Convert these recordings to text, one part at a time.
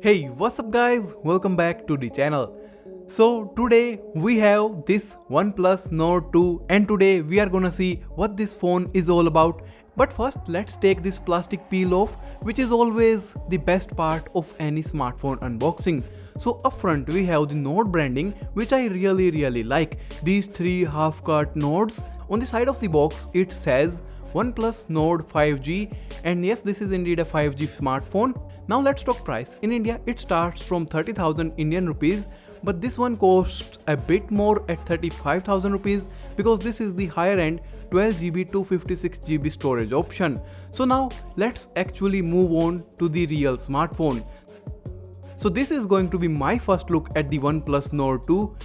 Hey, what's up guys? Welcome back to the channel. So today we have this OnePlus Nord 2 and today we are gonna see what this phone is all about. But first let's take this plastic peel off, which is always the best part of any smartphone unboxing. So up front we have the Nord branding, which I really like. These three half-cut nodes. On the side of the box it says OnePlus Nord 5G, and yes, this is indeed a 5G smartphone. Now let's talk price. In India it starts from 30,000 Indian rupees, but this one costs a bit more at 35,000 rupees because this is the higher end 12GB 256GB storage option. So now let's actually move on to the real smartphone. So this is going to be my first look at the OnePlus Nord 2.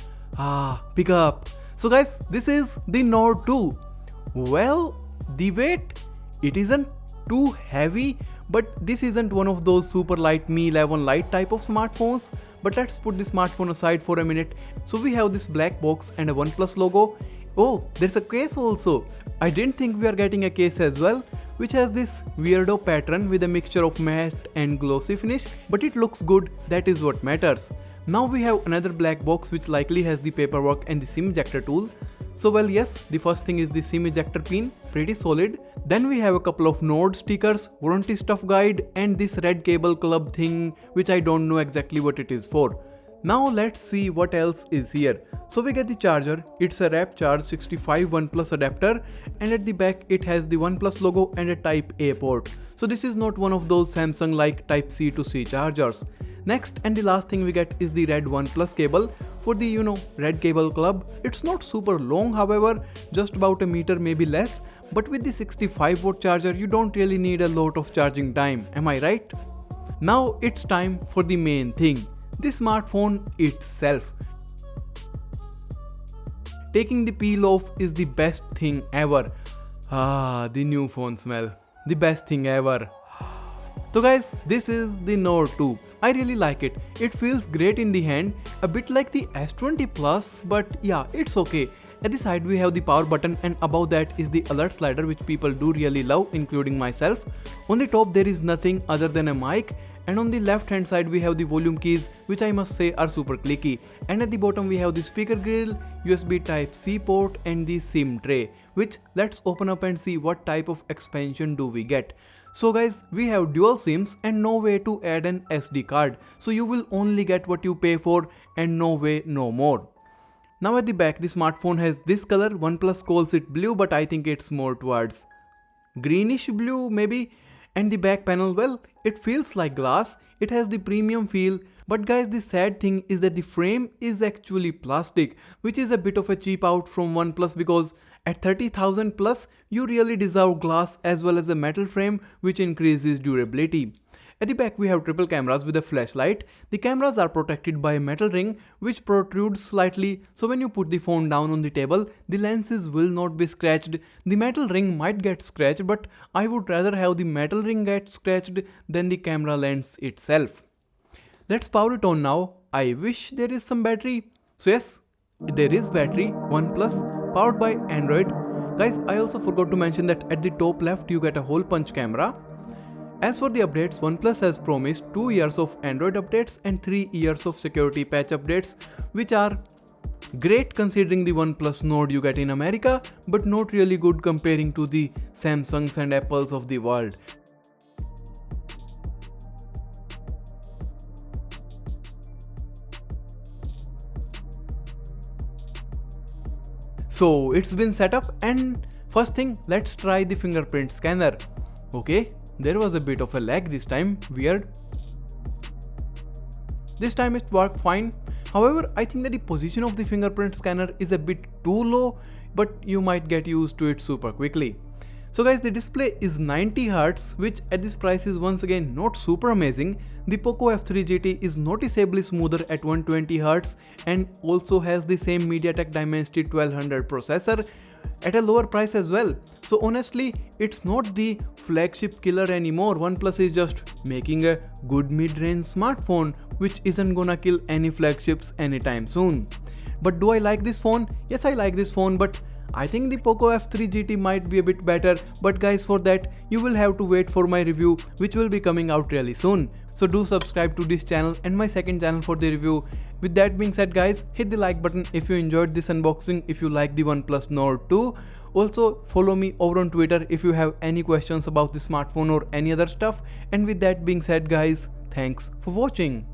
Pick up. So guys, this is the Nord 2. Well, the weight, it isn't too heavy, but this isn't one of those super light Mi 11 Lite type of smartphones. But let's put the smartphone aside for a minute. So we have this black box and a OnePlus logo. Oh, there's a case also. I didn't think we are getting a case as well, which has this weirdo pattern with a mixture of matte and glossy finish, but it looks good, that is what matters. Now we have another black box which likely has the paperwork and the SIM ejector tool. So well, yes, the first thing is the SIM ejector pin, pretty solid. Then we have a couple of Nord stickers, warranty stuff guide, and this red cable club thing which I don't know exactly what it is for. Now let's see what else is here. So we get the charger, it's a Wrap Charge 65 OnePlus adapter, and at the back it has the OnePlus logo and a Type A port. So this is not one of those Samsung like Type C to C chargers. Next and the last thing we get is the red OnePlus cable for the red cable club. It's not super long, however, just about a meter, maybe less, but with the 65 watt charger you don't really need a lot of charging time, am I right? Now it's time for the main thing, the smartphone itself. Taking the peel off is the best thing ever. The new phone smell, the best thing ever. So guys, this is the Nord 2. I really like it. It feels great in the hand, a bit like the S20 Plus, but yeah, it's okay. At the side we have the power button, and above that is the alert slider which people do really love, including myself. On the top there is nothing other than a mic, and on the left hand side we have the volume keys, which I must say are super clicky. And at the bottom we have the speaker grill, USB Type C port, and the SIM tray, which let's open up and see what type of expansion do we get. So guys, we have dual SIMs and no way to add an SD card, so you will only get what you pay for and no way no more. Now at the back the smartphone has this color. OnePlus calls it blue, but I think it's more towards greenish blue maybe. And the back panel, well, it feels like glass, it has the premium feel, but guys, the sad thing is that the frame is actually plastic, which is a bit of a cheap out from OnePlus because at 30,000 plus you really deserve glass as well as a metal frame which increases durability. At the back we have triple cameras with a flashlight. The cameras are protected by a metal ring which protrudes slightly, so when you put the phone down on the table, the lenses will not be scratched. The metal ring might get scratched, but I would rather have the metal ring get scratched than the camera lens itself. Let's power it on now. I wish there is some battery. So yes, there is battery. OnePlus, powered by Android. Guys, I also forgot to mention that at the top left you get a hole punch camera. As for the updates, OnePlus has promised 2 years of Android updates and 3 years of security patch updates, which are great considering the OnePlus Nord you get in America, but not really good comparing to the Samsungs and Apples of the world. So it's been set up, and first thing, let's try the fingerprint scanner. Okay, there was a bit of a lag this time, weird. This time it worked fine. However, I think that the position of the fingerprint scanner is a bit too low, but you might get used to it super quickly. So guys, the display is 90Hz, which at this price is once again not super amazing. The Poco F3 GT is noticeably smoother at 120Hz and also has the same MediaTek Dimensity 1200 processor at a lower price as well. So honestly, it's not the flagship killer anymore. OnePlus is just making a good mid-range smartphone which isn't gonna kill any flagships anytime soon. But do I like this phone? Yes, I like this phone, but I think the Poco F3 GT might be a bit better, but guys, for that you will have to wait for my review, which will be coming out really soon. So do subscribe to this channel and my second channel for the review. With that being said guys, hit the like button if you enjoyed this unboxing, if you like the OnePlus Nord 2. Also follow me over on Twitter if you have any questions about the smartphone or any other stuff. And with that being said guys, thanks for watching.